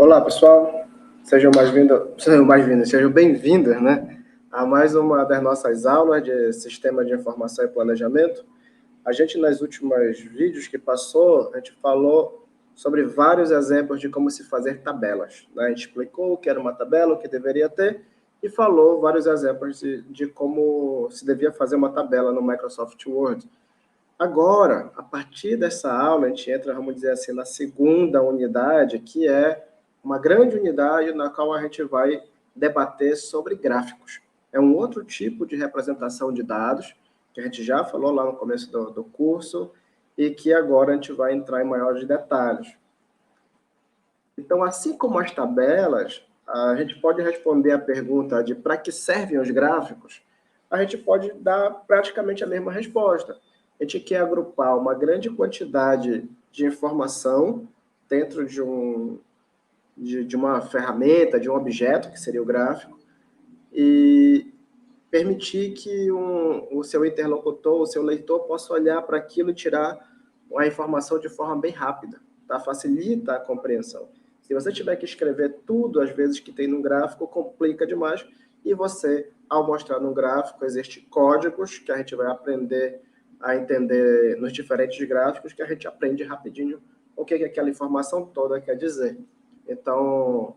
Olá, pessoal. Sejam bem-vindos, né, a mais uma das nossas aulas de Sistema de Informação e Planejamento. A gente, nas últimas vídeos que passou, a gente falou sobre vários exemplos de como se fazer tabelas, né? A gente explicou o que era uma tabela, o que deveria ter, e falou vários exemplos de como se devia fazer uma tabela no Microsoft Word. Agora, a partir dessa aula, a gente entra, vamos dizer assim, na segunda unidade, que é uma grande unidade na qual a gente vai debater sobre gráficos. É um outro tipo de representação de dados, que a gente já falou lá no começo do curso, e que agora a gente vai entrar em maiores detalhes. Então, assim como as tabelas, a gente pode responder a pergunta de para que servem os gráficos, a gente pode dar praticamente a mesma resposta. A gente quer agrupar uma grande quantidade de informação dentro de uma ferramenta, de um objeto, que seria o gráfico, e permitir que o seu interlocutor, o seu leitor, possa olhar para aquilo e tirar a informação de forma bem rápida, tá? Facilita a compreensão. Se você tiver que escrever tudo, às vezes, que tem no gráfico, complica demais, e você, ao mostrar no gráfico, existem códigos que a gente vai aprender a entender nos diferentes gráficos, que a gente aprende rapidinho o que aquela informação toda quer dizer. Então,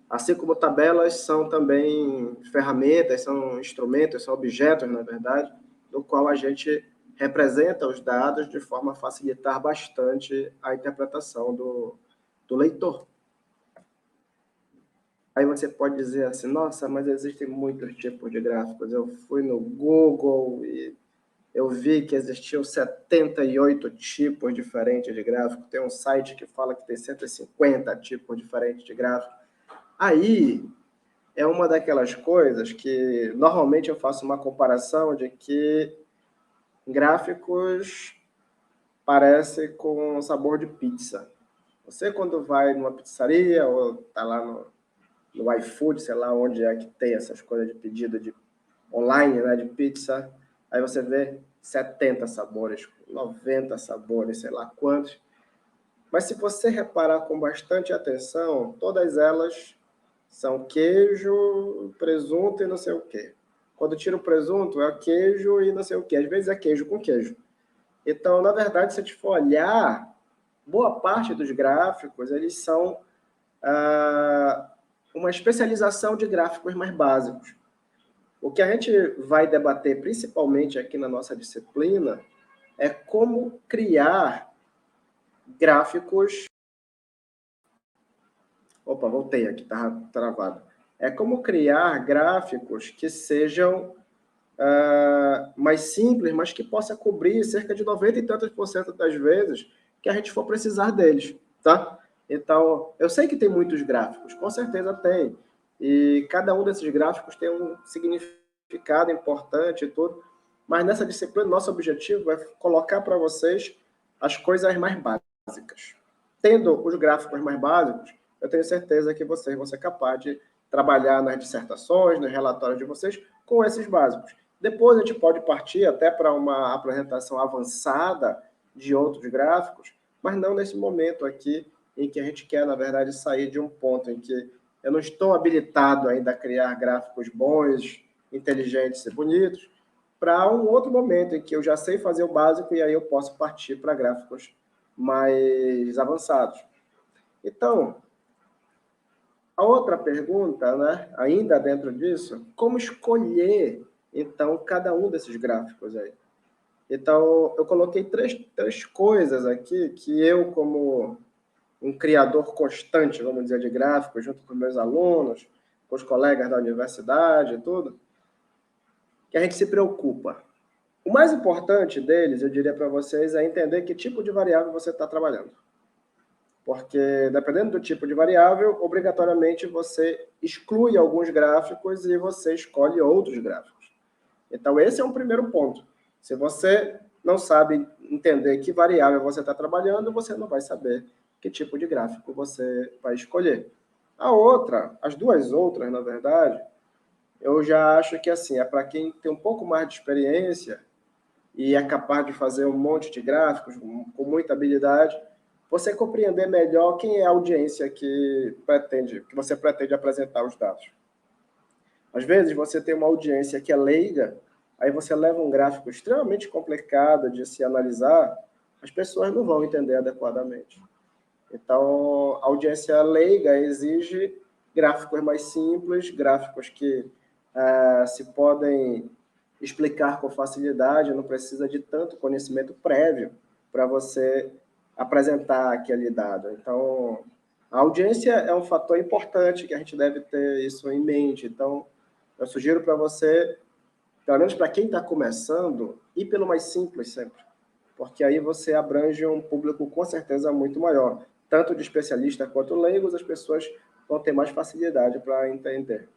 assim como tabelas são também ferramentas, são instrumentos, são objetos, na verdade, no qual a gente representa os dados de forma a facilitar bastante a interpretação do leitor. Aí você pode dizer assim, nossa, mas existem muitos tipos de gráficos. Eu fui no Google e eu vi que existiam 78 tipos diferentes de gráfico. Tem um site que fala que tem 150 tipos diferentes de gráfico. Aí é uma daquelas coisas que normalmente eu faço uma comparação de que gráficos parecem com sabor de pizza. Você, quando vai numa pizzaria ou está lá no iFood, sei lá onde é que tem essas coisas de pedido online, né, de pizza, aí você vê 70 sabores, 90 sabores, sei lá quantos. Mas se você reparar com bastante atenção, todas elas são queijo, presunto e não sei o quê. Quando tira o presunto, é queijo e não sei o quê. Às vezes é queijo com queijo. Então, na verdade, se a gente for olhar, boa parte dos gráficos, eles são uma especialização de gráficos mais básicos. O que a gente vai debater, principalmente aqui na nossa disciplina, é como criar gráficos. Opa, voltei aqui, estava travado. É como criar gráficos que sejam mais simples, mas que possa cobrir cerca de 90 e tantos por cento das vezes que a gente for precisar deles, tá? Então, eu sei que tem muitos gráficos, com certeza tem. E cada um desses gráficos tem um significado importante e tudo. Mas nessa disciplina, nosso objetivo é colocar para vocês as coisas mais básicas. Tendo os gráficos mais básicos, eu tenho certeza que vocês vão ser capazes de trabalhar nas dissertações, nos relatórios de vocês, com esses básicos. Depois a gente pode partir até para uma apresentação avançada de outros gráficos, mas não nesse momento aqui, em que a gente quer, na verdade, sair de um ponto em que eu não estou habilitado ainda a criar gráficos bons, inteligentes e bonitos, para um outro momento em que eu já sei fazer o básico e aí eu posso partir para gráficos mais avançados. Então, a outra pergunta, né, ainda dentro disso, como escolher, então, cada um desses gráficos aí? Então, eu coloquei três coisas aqui que eu, como um criador constante, vamos dizer, de gráficos, junto com meus alunos, com os colegas da universidade e tudo, que a gente se preocupa. O mais importante deles, eu diria para vocês, é entender que tipo de variável você está trabalhando. Porque, dependendo do tipo de variável, obrigatoriamente você exclui alguns gráficos e você escolhe outros gráficos. Então, esse é um primeiro ponto. Se você não sabe entender que variável você está trabalhando, você não vai saber que tipo de gráfico você vai escolher. As duas outras, na verdade, eu já acho que assim, é para quem tem um pouco mais de experiência e é capaz de fazer um monte de gráficos com muita habilidade, você compreender melhor quem é a audiência que você pretende apresentar os dados. Às vezes, você tem uma audiência que é leiga, aí você leva um gráfico extremamente complicado de se analisar, as pessoas não vão entender adequadamente. Então, a audiência leiga exige gráficos mais simples, gráficos que se podem explicar com facilidade, não precisa de tanto conhecimento prévio para você apresentar aquele dado. Então, a audiência é um fator importante que a gente deve ter isso em mente. Então, eu sugiro para você, pelo menos para quem está começando, ir pelo mais simples sempre, porque aí você abrange um público com certeza muito maior. Tanto de especialista quanto leigos, as pessoas vão ter mais facilidade para entender.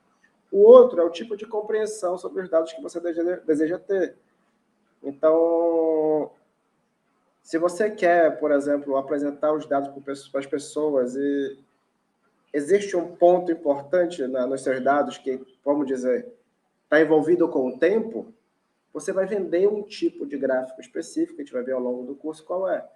O outro é o tipo de compreensão sobre os dados que você deseja ter. Então, se você quer, por exemplo, apresentar os dados para as pessoas e existe um ponto importante nos seus dados que, vamos dizer, está envolvido com o tempo, você vai vender um tipo de gráfico específico, a gente vai ver ao longo do curso qual é.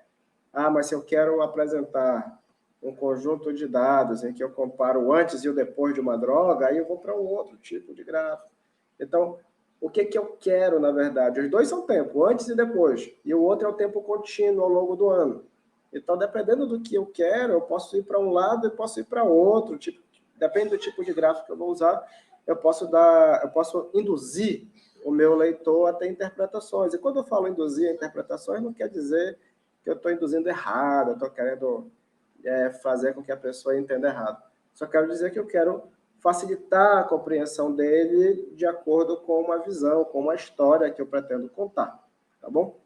Ah, mas se eu quero apresentar um conjunto de dados em que eu comparo o antes e o depois de uma droga, aí eu vou para um outro tipo de gráfico. Então, o que eu quero, na verdade? Os dois são tempo, antes e depois. E o outro é o tempo contínuo ao longo do ano. Então, dependendo do que eu quero, eu posso ir para um lado e posso ir para outro. Depende do tipo de gráfico que eu vou usar, eu posso induzir o meu leitor a ter interpretações. E quando eu falo induzir interpretações, não quer dizer que eu estou induzindo errado, eu estou querendo fazer com que a pessoa entenda errado. Só quero dizer que eu quero facilitar a compreensão dele de acordo com uma visão, com uma história que eu pretendo contar, tá bom?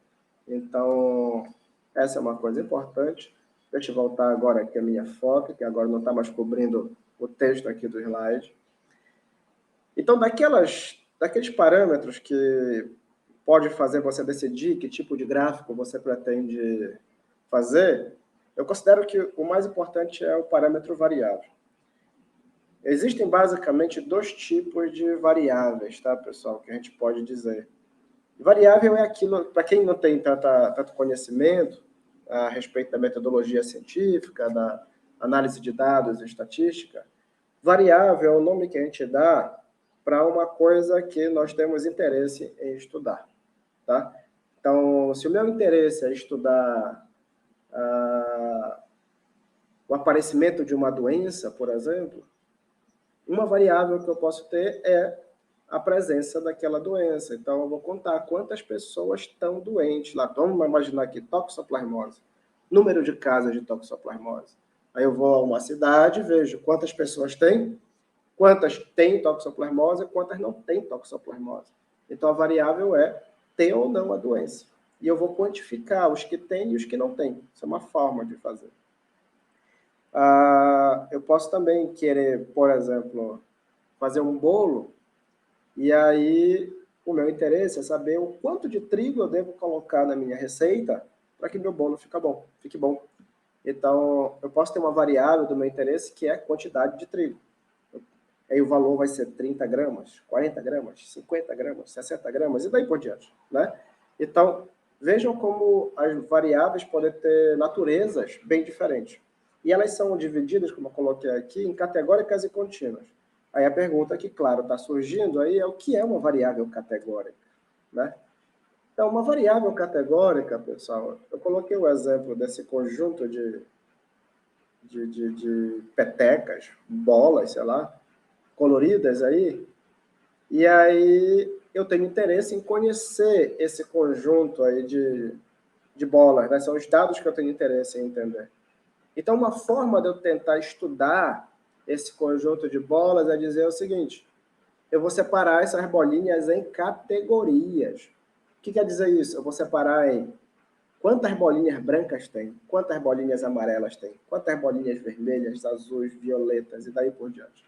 Então, essa é uma coisa importante. Deixa eu voltar agora aqui a minha foto, que agora não está mais cobrindo o texto aqui do slide. Então, daqueles parâmetros que pode fazer você decidir que tipo de gráfico você pretende fazer, eu considero que o mais importante é o parâmetro variável. Existem basicamente dois tipos de variáveis, tá, pessoal, que a gente pode dizer. Variável é aquilo, para quem não tem tanto conhecimento a respeito da metodologia científica, da análise de dados e estatística, variável é o nome que a gente dá para uma coisa que nós temos interesse em estudar, tá? Então, se o meu interesse é estudar o aparecimento de uma doença, por exemplo, uma variável que eu posso ter é a presença daquela doença. Então, eu vou contar quantas pessoas estão doentes lá. Vamos imaginar aqui, toxoplasmose. Número de casos de toxoplasmose. Aí eu vou a uma cidade, vejo quantas pessoas tem, quantas têm toxoplasmose e quantas não têm toxoplasmose. Então, a variável é ter ou não a doença. E eu vou quantificar os que têm e os que não têm. Isso é uma forma de fazer. Eu posso também querer, por exemplo, fazer um bolo, e aí o meu interesse é saber o quanto de trigo eu devo colocar na minha receita para que meu bolo fique bom. Então, eu posso ter uma variável do meu interesse que é a quantidade de trigo. Aí o valor vai ser 30 gramas, 40 gramas, 50 gramas, 60 gramas, e daí por diante, né? Então, vejam como as variáveis podem ter naturezas bem diferentes. E elas são divididas, como eu coloquei aqui, em categóricas e contínuas. Aí a pergunta que, claro, está surgindo aí é o que é uma variável categórica, né? Então, uma variável categórica, pessoal, eu coloquei o exemplo desse conjunto de petecas, bolas, sei lá, coloridas aí, e aí eu tenho interesse em conhecer esse conjunto aí de bolas, né? São os dados que eu tenho interesse em entender. Então, uma forma de eu tentar estudar esse conjunto de bolas é dizer o seguinte: eu vou separar essas bolinhas em categorias. O que quer dizer isso? Eu vou separar em quantas bolinhas brancas tem, quantas bolinhas amarelas tem, quantas bolinhas vermelhas, azuis, violetas e daí por diante.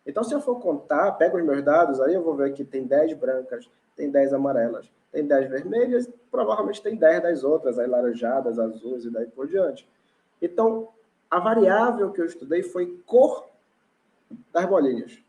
Então, se eu for contar, pego os meus dados, aí eu vou ver que tem 10 brancas, tem 10 amarelas, tem 10 vermelhas, provavelmente tem 10 das outras, aí laranjadas, azuis e daí por diante. Então, a variável que eu estudei foi cor das bolinhas.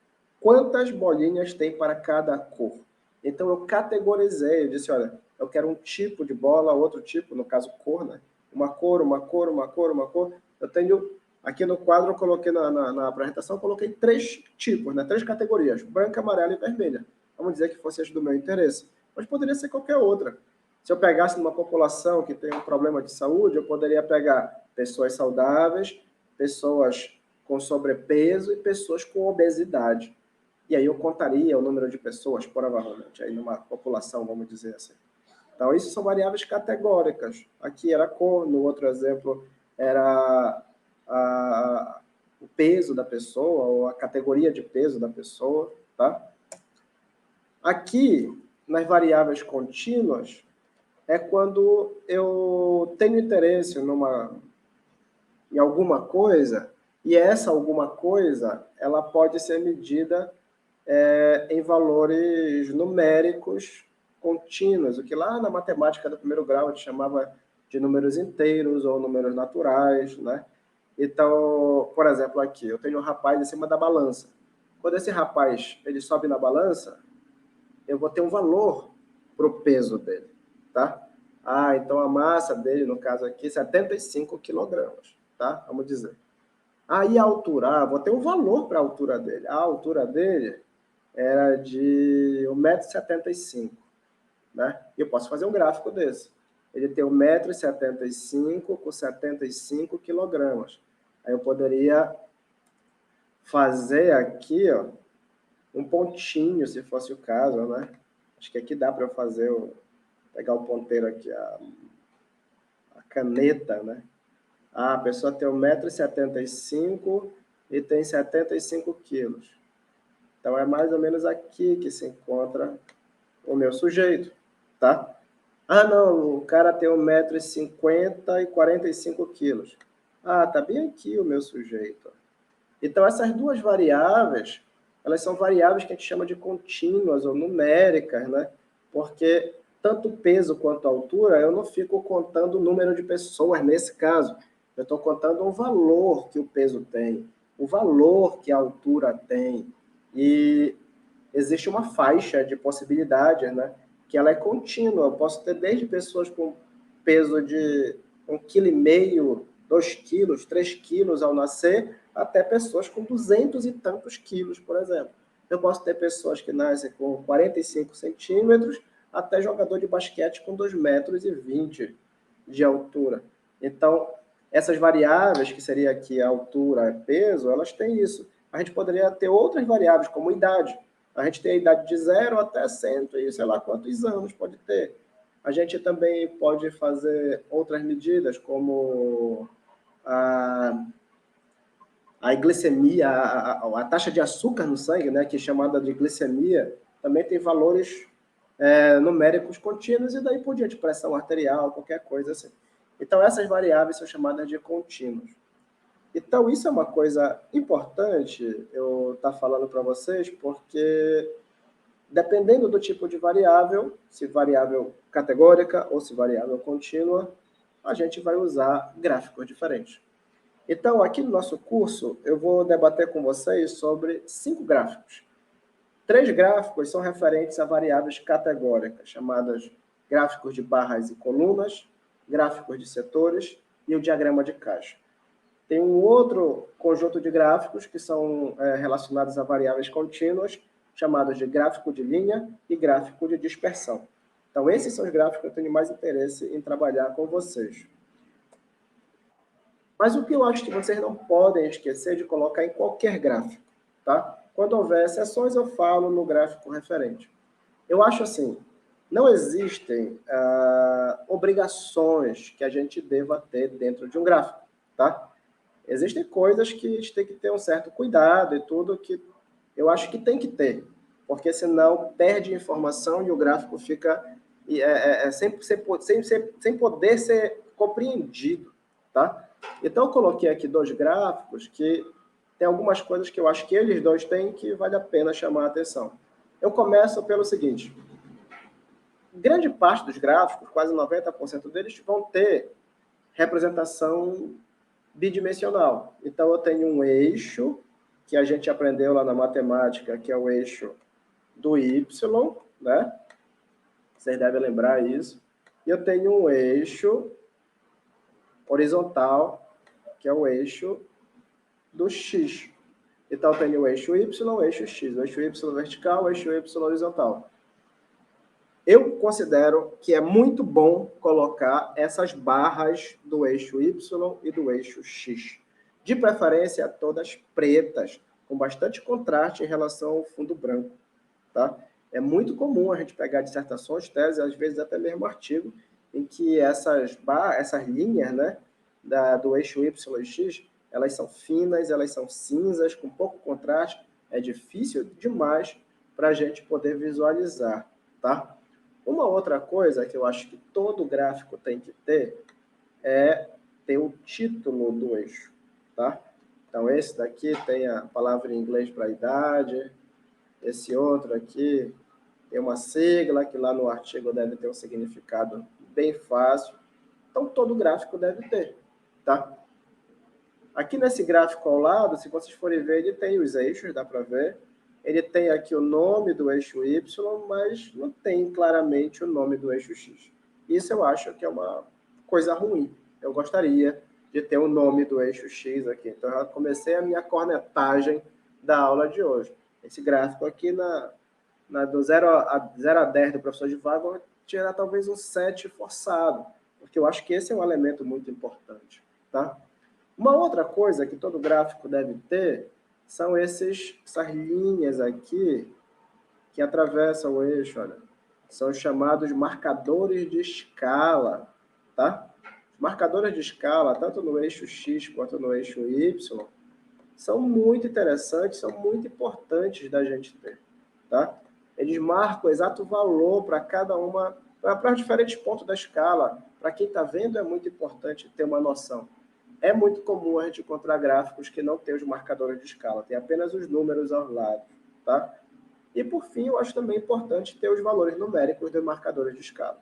Quantas bolinhas tem para cada cor? Então, eu categorizei, eu disse, olha, eu quero um tipo de bola, outro tipo, no caso cor, né? uma cor, uma cor, uma cor, uma cor. Eu tenho, aqui no quadro, eu coloquei na apresentação, eu coloquei 3 tipos, né? 3 categorias, branca, amarela e vermelha. Vamos dizer que fosse as do meu interesse. Mas poderia ser qualquer outra. Se eu pegasse numa população que tem um problema de saúde, eu poderia pegar pessoas saudáveis, pessoas com sobrepeso e pessoas com obesidade. E aí eu contaria o número de pessoas, provavelmente, aí numa população, vamos dizer assim. Então, isso são variáveis categóricas. Aqui era a cor, no outro exemplo era o peso da pessoa, ou a categoria de peso da pessoa, tá? Aqui, nas variáveis contínuas, é quando eu tenho interesse em alguma coisa, e essa alguma coisa, ela pode ser medida em valores numéricos contínuos, o que lá na matemática do primeiro grau a gente chamava de números inteiros ou números naturais, né? Então, por exemplo, aqui, eu tenho um rapaz em cima da balança. Quando esse rapaz ele sobe na balança, eu vou ter um valor para o peso dele, tá? Ah, então a massa dele, no caso aqui, 75 quilogramas, tá? Vamos dizer. Aí a altura, vou ter um valor para a altura dele. A altura dele era de 1,75 m, né? E eu posso fazer um gráfico desse. Ele tem 1,75 m com 75 quilogramas. Aí eu poderia fazer aqui, ó, um pontinho, se fosse o caso, né? Acho que aqui dá para eu fazer, pegar o ponteiro aqui, a caneta, né? A pessoa tem 1,75 m e tem 75 quilos. Então, é mais ou menos aqui que se encontra o meu sujeito, tá? Ah, não, o cara tem 1,50 m e 45 quilos. Ah, tá bem aqui o meu sujeito. Então, essas duas variáveis, elas são variáveis que a gente chama de contínuas ou numéricas, né? Porque tanto o peso quanto a altura, eu não fico contando o número de pessoas nesse caso. Eu estou contando o valor que o peso tem, o valor que a altura tem. E existe uma faixa de possibilidades, né? Que ela é contínua. Eu posso ter desde pessoas com peso de 1,5 kg, 2 quilos, 3 quilos ao nascer, até pessoas com 200 e tantos quilos, por exemplo. Eu posso ter pessoas que nascem com 45 centímetros, até jogador de basquete com 2,20 metros de altura. Então, essas variáveis, que seria aqui a altura e peso, elas têm isso. A gente poderia ter outras variáveis, como idade. A gente tem a idade de 0 até 100 e sei lá quantos anos pode ter. A gente também pode fazer outras medidas, como a glicemia, a taxa de açúcar no sangue, né, que é chamada de glicemia, também tem valores numéricos contínuos e daí por diante, pressão arterial, qualquer coisa assim. Então, essas variáveis são chamadas de contínuos. Então, isso é uma coisa importante eu estar falando para vocês, porque dependendo do tipo de variável, se variável categórica ou se variável contínua, a gente vai usar gráficos diferentes. Então, aqui no nosso curso, eu vou debater com vocês sobre 5 gráficos. 3 gráficos são referentes a variáveis categóricas, chamadas gráficos de barras e colunas, gráficos de setores e o diagrama de caixa. Tem um outro conjunto de gráficos que são relacionados a variáveis contínuas, chamados de gráfico de linha e gráfico de dispersão. Então, esses são os gráficos que eu tenho mais interesse em trabalhar com vocês. Mas o que eu acho que vocês não podem esquecer de colocar em qualquer gráfico, tá? Quando houver exceções, eu falo no gráfico referente. Eu acho assim, não existem obrigações que a gente deva ter dentro de um gráfico, tá? Existem coisas que a gente tem que ter um certo cuidado e tudo que eu acho que tem que ter, porque senão perde informação e o gráfico fica sem poder ser compreendido, tá? Então, eu coloquei aqui 2 gráficos que tem algumas coisas que eu acho que eles dois têm que vale a pena chamar a atenção. Eu começo pelo seguinte: grande parte dos gráficos, quase 90% deles, vão ter representação bidimensional. Então, eu tenho um eixo, que a gente aprendeu lá na matemática, que é o eixo do y, né? Vocês devem lembrar isso. E eu tenho um eixo horizontal, que é o eixo do X. Então, tem o eixo Y, o eixo X, o eixo Y vertical, o eixo Y horizontal. Eu considero que é muito bom colocar essas barras do eixo Y e do eixo X. De preferência, todas pretas, com bastante contraste em relação ao fundo branco. Tá? É muito comum a gente pegar dissertações, teses, às vezes até mesmo artigo, em que essas linhas, né, do eixo Y e X, elas são finas, elas são cinzas, com pouco contraste, é difícil demais para a gente poder visualizar. Tá? Uma outra coisa que eu acho que todo gráfico tem que ter é ter o título do eixo. Tá? Então, esse daqui tem a palavra em inglês para idade, esse outro aqui tem uma sigla, que lá no artigo deve ter um significado bem fácil. Então, todo gráfico deve ter, tá? Aqui nesse gráfico ao lado, se vocês forem ver, ele tem os eixos, dá para ver. Ele tem aqui o nome do eixo Y, mas não tem claramente o nome do eixo X. Isso eu acho que é uma coisa ruim. Eu gostaria de ter o nome do eixo X aqui. Então, eu já comecei a minha cornetagem da aula de hoje. Esse gráfico aqui, do 0 a 10 do professor de vaga, eu vou tirar talvez um 7 forçado, porque eu acho que esse é um elemento muito importante. Tá? Uma outra coisa que todo gráfico deve ter são essas linhas aqui que atravessam o eixo, olha. São chamados marcadores de escala, tá? Os marcadores de escala, tanto no eixo X quanto no eixo Y, são muito interessantes, são muito importantes da gente ter, tá? Eles marcam o exato valor para cada uma, para os diferentes pontos da escala. Para quem está vendo, é muito importante ter uma noção. É muito comum a gente encontrar gráficos que não tem os marcadores de escala, tem apenas os números aos lados, tá? E, por fim, eu acho também importante ter os valores numéricos dos marcadores de escala.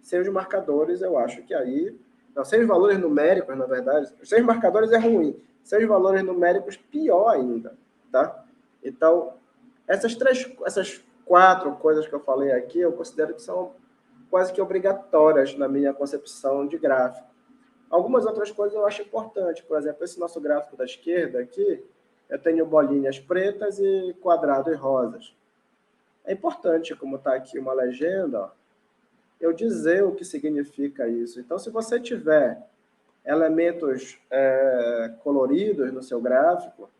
Sem os marcadores, eu acho que aí... Não, sem os valores numéricos, na verdade, sem os marcadores é ruim. Sem os valores numéricos, pior ainda, tá? Então, essas 4 coisas que eu falei aqui, eu considero que são quase que obrigatórias na minha concepção de gráfico. Algumas outras coisas eu acho importante. Por exemplo, esse nosso gráfico da esquerda aqui, eu tenho bolinhas pretas e quadrados rosas. É importante, como está aqui uma legenda, ó, eu dizer o que significa isso. Então, se você tiver elementos coloridos no seu gráfico,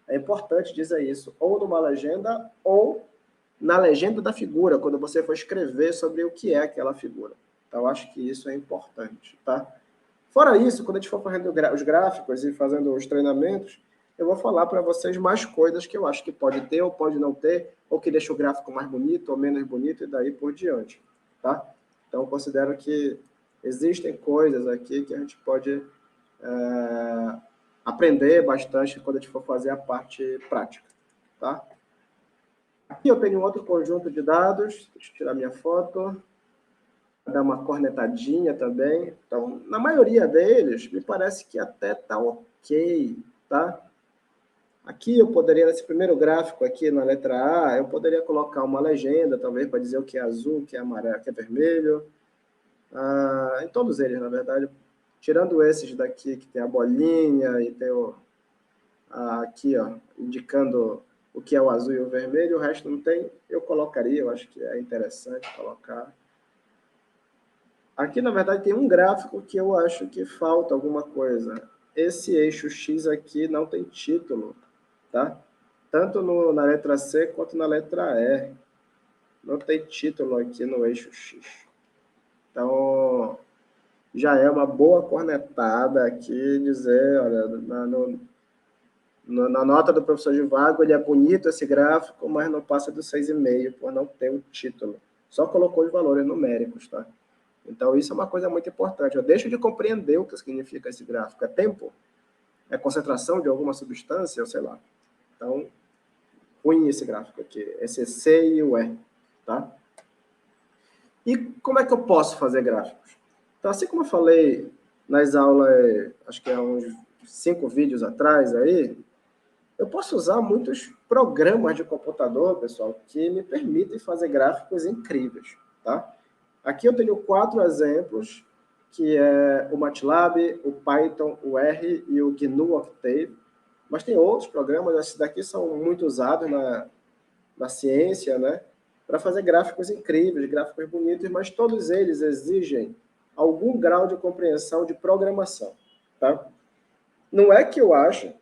é importante dizer isso, ou numa legenda, ou na legenda da figura, quando você for escrever sobre o que é aquela figura. Então, eu acho que isso é importante, tá? Fora isso, quando a gente for fazendo os gráficos e fazendo os treinamentos, eu vou falar para vocês mais coisas que eu acho que pode ter ou pode não ter, ou que deixa o gráfico mais bonito ou menos bonito, e daí por diante, tá? Então, eu considero que existem coisas aqui que a gente pode aprender bastante quando a gente for fazer a parte prática, tá? Aqui eu tenho outro conjunto de dados, deixa eu tirar minha foto, dar uma cornetadinha também. Então, na maioria deles, me parece que até está ok, tá? Aqui eu poderia, nesse primeiro gráfico aqui na letra A, eu poderia colocar uma legenda, talvez, para dizer o que é azul, o que é amarelo, o que é vermelho. Em todos eles, na verdade, tirando esses daqui, que tem a bolinha e tem aqui, ó, indicando o que é o azul e o vermelho, o resto não tem, eu colocaria, eu acho que é interessante colocar. Aqui, na verdade, tem um gráfico que eu acho que falta alguma coisa. Esse eixo X aqui não tem título, tá? Tanto na letra C quanto na letra E. Não tem título aqui no eixo X. Então, já é uma boa cornetada aqui dizer, olha, na nota do professor Givago, ele é bonito esse gráfico, mas não passa do 6,5 por não ter o título. Só colocou os valores numéricos, tá? Então, isso é uma coisa muito importante. Eu deixo de compreender o que significa esse gráfico. É tempo? É concentração de alguma substância? Eu sei lá. Então, ruim esse gráfico aqui. Esse C e o E, tá? E como é que eu posso fazer gráficos? Então, assim como eu falei nas aulas, acho que há uns 5 vídeos atrás aí, eu posso usar muitos programas de computador, pessoal, que me permitem fazer gráficos incríveis, tá? Aqui eu tenho 4 exemplos que é o MATLAB, o Python, o R e o GNU Octave. Mas tem outros programas, esses daqui são muito usados na ciência, né? Para fazer gráficos incríveis, gráficos bonitos, mas todos eles exigem algum grau de compreensão de programação, tá? Não é que eu acho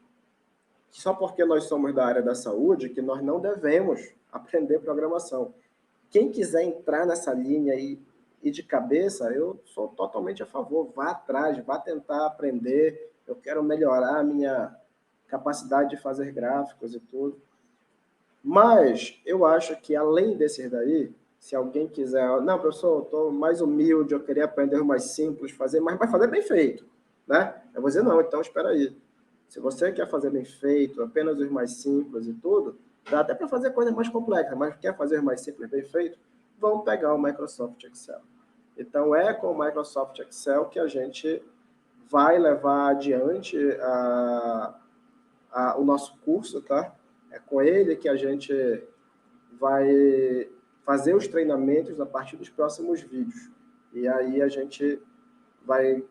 que só porque nós somos da área da saúde que nós não devemos aprender programação. Quem quiser entrar nessa linha e de cabeça, eu sou totalmente a favor. Vá atrás, vá tentar aprender. Eu quero melhorar a minha capacidade de fazer gráficos e tudo. Mas eu acho que, além desses daí, se alguém quiser... Não, professor, eu estou mais humilde, eu queria aprender o mais simples, fazer, mas vai fazer bem feito, né? Eu vou dizer, não, então espera aí. Se você quer fazer bem feito, apenas os mais simples e tudo, dá até para fazer coisas mais complexas, mas quer fazer os mais simples bem feito, vamos pegar o Microsoft Excel. Então, é com o Microsoft Excel que a gente vai levar adiante o nosso curso, tá? É com ele que a gente vai fazer os treinamentos a partir dos próximos vídeos. E aí a gente vai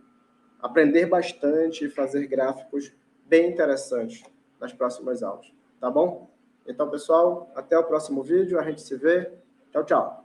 aprender bastante e fazer gráficos bem interessantes nas próximas aulas, tá bom? Então, pessoal, até o próximo vídeo, a gente se vê. Tchau, tchau.